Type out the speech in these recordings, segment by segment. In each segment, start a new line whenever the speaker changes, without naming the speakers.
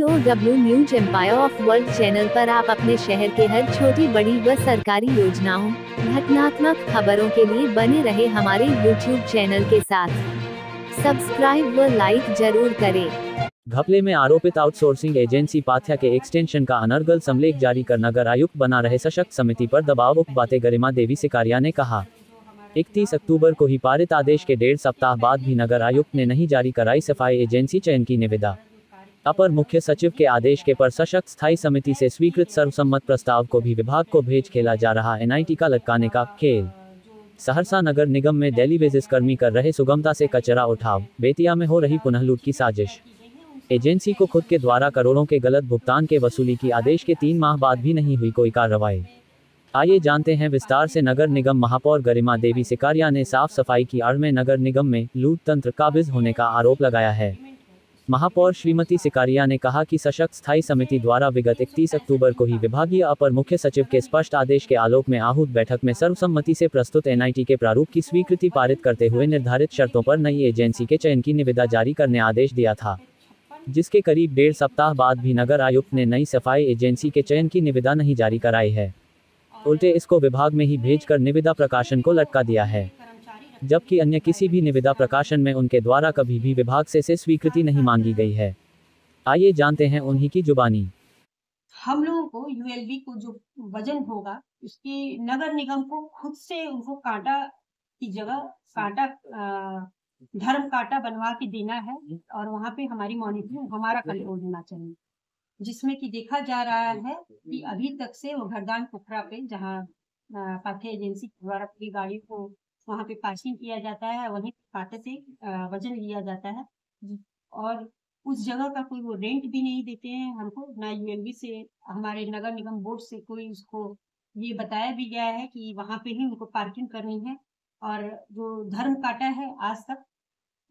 DOW news empire of world channel पर आप अपने शहर के हर छोटी बड़ी व सरकारी योजनाओं, घटनात्मक खबरों के लिए बने रहे हमारे YouTube चैनल के साथ। सब्सक्राइब व लाइक जरूर करें।
घपले में आरोपित आउटसोर्सिंग एजेंसी पाथ्या के एक्सटेंशन का अनर्गल समलेख जारी कर नगर आयुक्त बना रहे सशक्त समिति पर दबाव। उप बातें गरिमा देवी सिकारिया ने कहा। 31 अक्टूबर को ही पारित आदेश के 1.5 सप्ताह बाद भी नगर आयुक्त ने नहीं जारी कराई सफाई एजेंसी चयन की निविदा। अपर मुख्य सचिव के आदेश के पर सशक्त स्थायी समिति से स्वीकृत सर्वसम्मत प्रस्ताव को भी विभाग को भेज खेला जा रहा एनआईटी का लटकाने का खेल। सहरसा नगर निगम में डेली बेसिस कर्मी कर रहे सुगमता से कचरा उठाव, बेतिया में हो रही पुनः लूट की साजिश। एजेंसी को खुद के द्वारा करोड़ों के गलत भुगतान के वसूली की आदेश के 3 माह बाद भी नहीं हुई कोई कार्रवाई। आइए जानते हैं विस्तार से। नगर निगम महापौर गरिमा देवी सिकारिया ने साफ सफाई की आड़ में नगर निगम में लूट तंत्र काबिज होने का आरोप लगाया है। महापौर श्रीमती सिकारिया ने कहा कि सशक्त स्थायी समिति द्वारा विगत 31 अक्टूबर को ही विभागीय अपर मुख्य सचिव के स्पष्ट आदेश के आलोक में आहूत बैठक में सर्वसम्मति से प्रस्तुत एनआईटी के प्रारूप की स्वीकृति पारित करते हुए निर्धारित शर्तों पर नई एजेंसी के चयन की निविदा जारी करने आदेश दिया था, जिसके करीब 1.5 सप्ताह बाद भी नगर आयुक्त ने नई सफाई एजेंसी के चयन की निविदा नहीं जारी कराई है। उल्टे इसको विभाग में ही भेजकर निविदा प्रकाशन को लटका दिया है, जबकि अन्य किसी भी निविदा प्रकाशन में उनके द्वारा कभी भी विभाग से स्वीकृति नहीं मांगी गई है। आइए जानते हैं उन्हीं की जुबानी।
हम लोगों को यूएलबी को जो वजन होगा उसकी नगर निगम को खुद से उनको कांटा की जगह कांटा धर्म कांटा बनवा के देना है और वहाँ पे हमारी मॉनिटरिंग हमारा कंट्रोल होना चाहिए, जिसमें कि देखा जा रहा है कि अभी तक से वो घरदान पोखरा पे जहाँ पाथ्या एजेंसी द्वारा पूरी गाड़ी को वहाँ पे पार्किंग किया जाता है, वहीं कांटे से वजन लिया जाता है और उस जगह का कोई वो रेंट भी नहीं देते हैं हमको। ना यूएलबी से हमारे नगर निगम बोर्ड से कोई उसको ये बताया भी गया है कि वहाँ पे ही उनको पार्किंग करनी है और जो धर्म कांटा है आज तक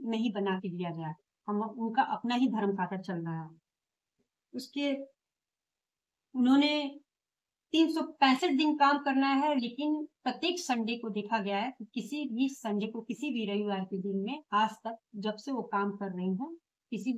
नहीं बना के दिया गया। हम उनका अपना ही धर्म कांटा चल रहा है। उसके उन्होंने 365 दिन काम करना है, लेकिन प्रत्येक संडे को देखा गया है कि किसी भी संडे को किसी भी रविवार के दिन में आज तक जब से वो काम कर रही हैं किसी